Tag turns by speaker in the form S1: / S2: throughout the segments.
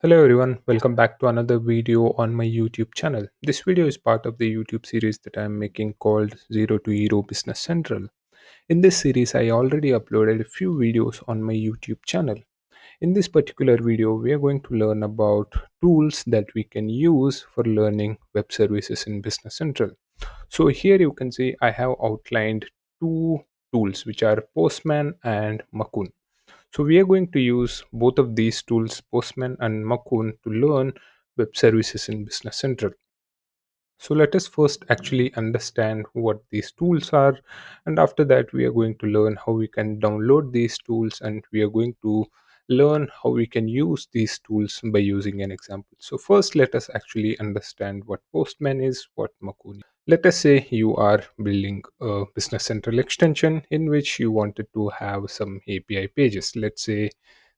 S1: Hello everyone, welcome back to another video on my YouTube channel. This video is part of the YouTube series that I am making called Zero to Hero Business Central. In this series, I already uploaded a few videos on my YouTube channel. In this particular video, we are going to learn about tools that we can use for learning web services in Business Central. So here you can see I have outlined two tools which are Postman and Mockoon. So we are going to use both of these tools, Postman and Mockoon, to learn web services in Business Central. So let us first actually understand what these tools are, and after that we are going to learn how we can download these tools, and we are going to learn how we can use these tools by using an example. So first let us actually understand what Postman is, what Mockoon is. Let us say you are building a Business Central extension in which you wanted to have some API pages. Let's say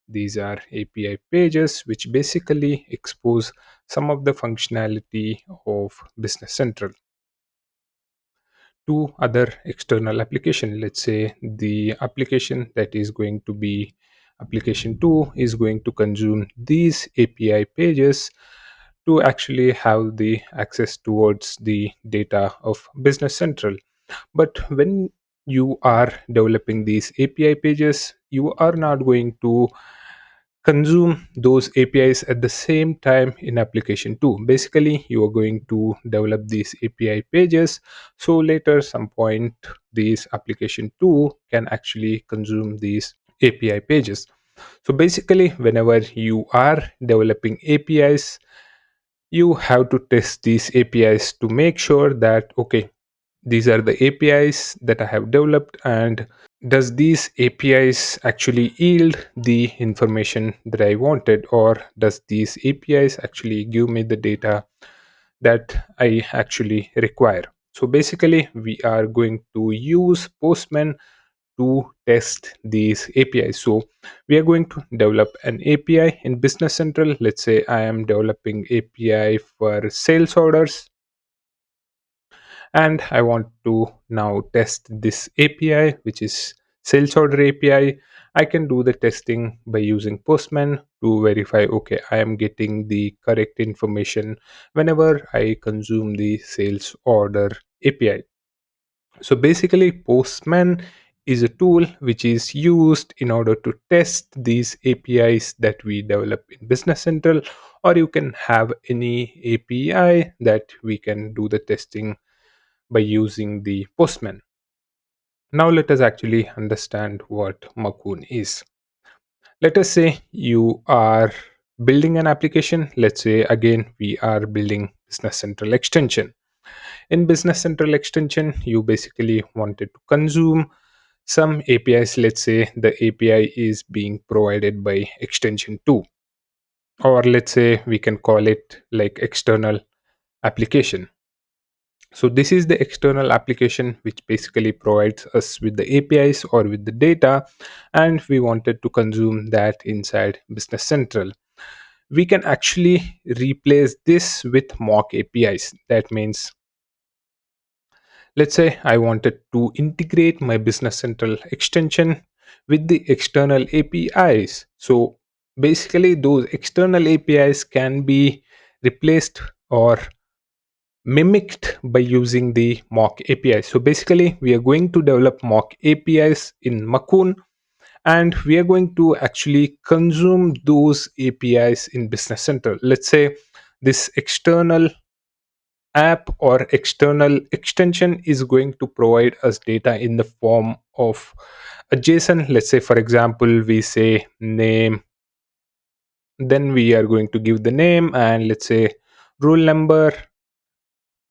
S1: these are API pages which basically expose some of the functionality of Business Central to other external application. Let's say the application that is going to be application 2 is going to consume these API pages to actually have the access towards the data of Business Central. But when you are developing these API pages, you are not going to consume those APIs at the same time in application 2. Basically, you are going to develop these API pages. So later, some point, these application 2 can actually consume these API pages. So basically, whenever you are developing APIs, you have to test these APIs to make sure that, okay, these are the APIs that I have developed, and does these APIs actually yield the information that I wanted, or does these APIs actually give me the data that I actually require? So basically, we are going to use Postman to test these APIs. So we are going to develop an API in Business Central. Let's say I am developing API for sales orders, and I want to now test this API, which is sales order API. I can do the testing by using Postman to verify, okay, I am getting the correct information whenever I consume the sales order API. So basically, Postman is a tool which is used in order to test these APIs that we develop in Business Central, or you can have any API that we can do the testing by using the Postman. Now let us actually understand what Mockoon is. Let us say you are building an application. Let's say again we are building Business Central extension. In Business Central extension, you basically wanted to consume some APIs. Let's say the API is being provided by extension 2, or let's say we can call it like external application. So this is the external application which basically provides us with the APIs or with the data, and we wanted to consume that inside Business Central. We can actually replace this with mock APIs. That means, let's say I wanted to integrate my Business Central extension with the external APIs. So basically, those external APIs can be replaced or mimicked by using the mock API. So basically, we are going to develop mock APIs in Mockoon, and we are going to actually consume those APIs in Business Central. Let's say this external app or external extension is going to provide us data in the form of a JSON. Let's say, for example, we say name, then we are going to give the name, and let's say rule number.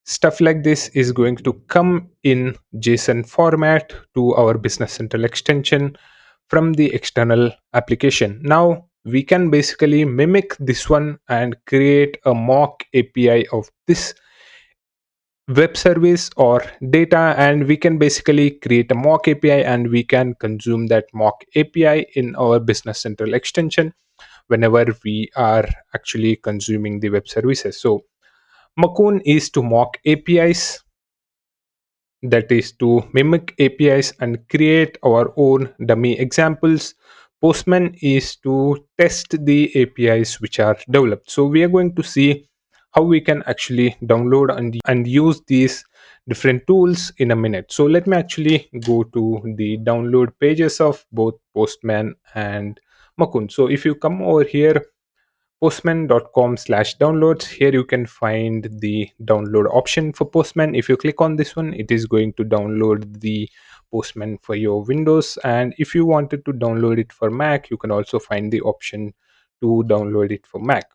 S1: Stuff like this is going to come in JSON format to our Business Central extension from the external application. Now we can basically mimic this one and create a mock API of this web service or data, and we can basically create a mock API and we can consume that mock API in our Business Central extension whenever we are actually consuming the web services. So Mockoon is to mock APIs, that is to mimic APIs and create our own dummy examples. Postman is to test the APIs which are developed. So we are going to see how we can actually download and use these different tools in a minute. So let me actually go to the download pages of both Postman and Mockoon. So if you come over here, postman.com/downloads, here you can find the download option for Postman. If you click on this one, it is going to download the Postman for your Windows, and if you wanted to download it for Mac, you can also find the option to download it for Mac.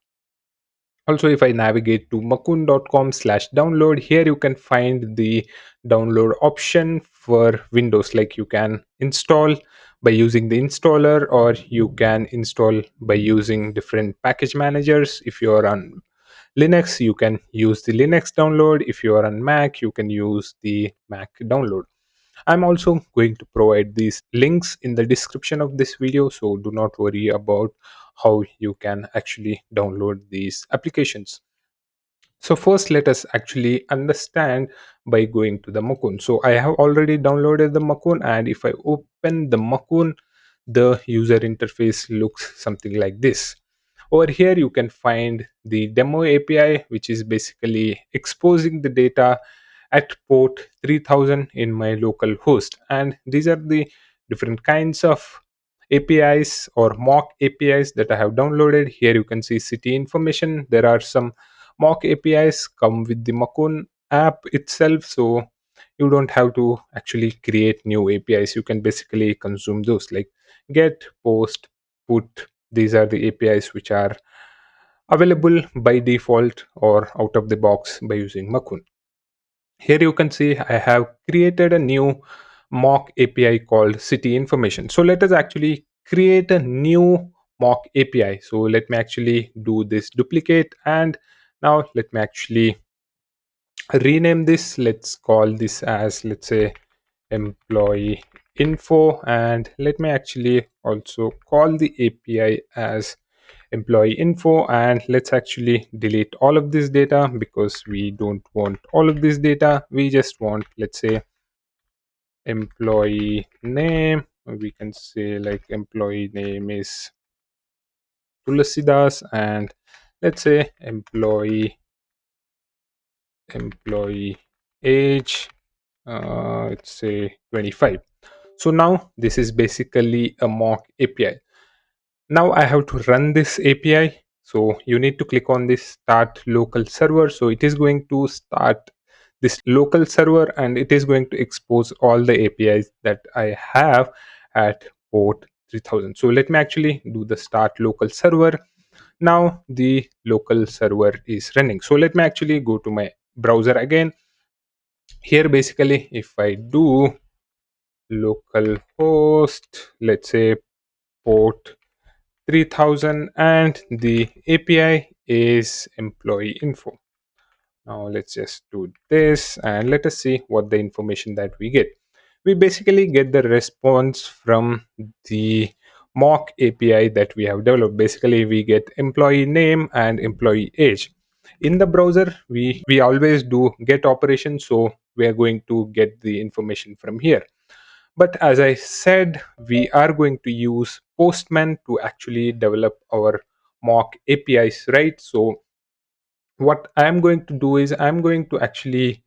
S1: Also, if I navigate to mockoon.com/download, here you can find the download option for Windows. Like, you can install by using the installer, or you can install by using different package managers. If you're on Linux, you can use the Linux download. If you are on Mac, you can use the Mac download. I'm also going to provide these links in the description of this video, so do not worry about how you can actually download these applications. So first, let us actually understand by going to the Mockoon. So I have already downloaded the Mockoon, and if I open the Mockoon, the user interface looks something like this. Over here, you can find the demo API, which is basically exposing the data at port 3000 in my local host. And these are the different kinds of APIs or mock APIs that I have downloaded. Here you can see city information. There are some mock APIs come with the Mockoon app itself, so you don't have to actually create new APIs. You can basically consume those, like get, post, put. These are the APIs which are available by default or out of the box by using Mockoon. Here you can see I have created a new mock API called city information. So let us actually create a new mock API. So let me actually do this duplicate, and now let me actually rename this. Let's call this as, let's say, employee info, and let me actually also call the API as employee info, and let's actually delete all of this data because we don't want all of this data. We just want, let's say, employee name. We can say like employee name is Tulasidas, and let's say employee age, let's say 25. So now this is basically a mock API. Now I have to run this API. So you need to click on this start local server. So it is going to start this local server, and it is going to expose all the APIs that I have at port 3000. So let me actually do the start local server. Now the local server is running. So let me actually go to my browser again. Here basically, if I do localhost, let's say port 3000, and the API is employee info. Now let's just do this and let us see what the information that we get. We basically get the response from the mock API that we have developed. Basically, we get employee name and employee age. In the browser, we always do get operation, so we are going to get the information from here. But as I said, we are going to use Postman to actually develop our mock APIs, right? So what I'm going to do is I'm going to actually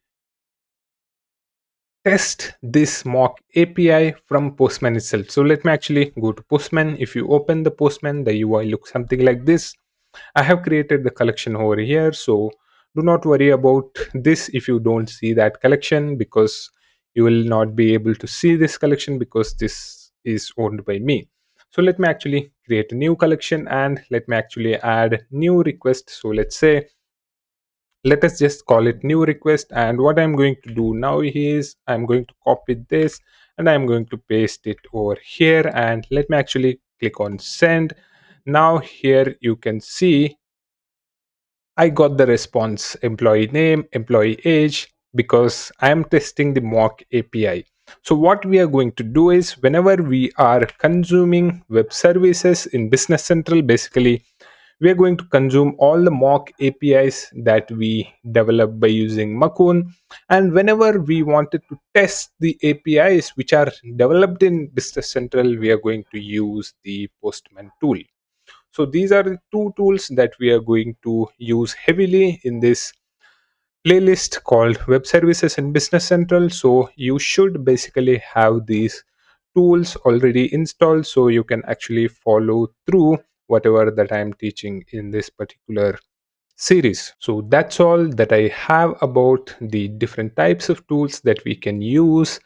S1: test this mock API from Postman itself. So let me actually go to Postman. If you open the Postman, the UI looks something like this. I have created the collection over here, so do not worry about this if you don't see that collection, because you will not be able to see this collection because this is owned by me. So let me actually create a new collection, and let me actually add new request. So let's say, let us just call it new request, and what I'm going to do now is I'm going to copy this and I'm going to paste it over here, and let me actually click on send. Now here you can see I got the response employee name, employee age, because I am testing the mock API. So what we are going to do is, whenever we are consuming web services in Business Central, basically We are going to consume all the mock APIs that we develop by using Mockoon. And whenever we wanted to test the APIs which are developed in Business Central, we are going to use the Postman tool. So these are the two tools that we are going to use heavily in this playlist called Web Services in Business Central. So you should basically have these tools already installed so you can actually follow through whatever that I'm teaching in this particular series. So that's all that I have about the different types of tools that we can use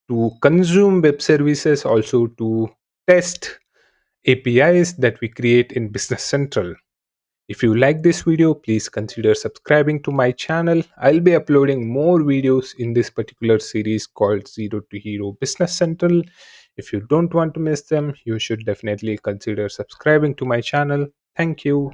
S1: to consume web services, also to test APIs that we create in Business Central. If you like this video, please consider subscribing to my channel. I'll be uploading more videos in this particular series called Zero to Hero Business Central. If you don't want to miss them, you should definitely consider subscribing to my channel. Thank you.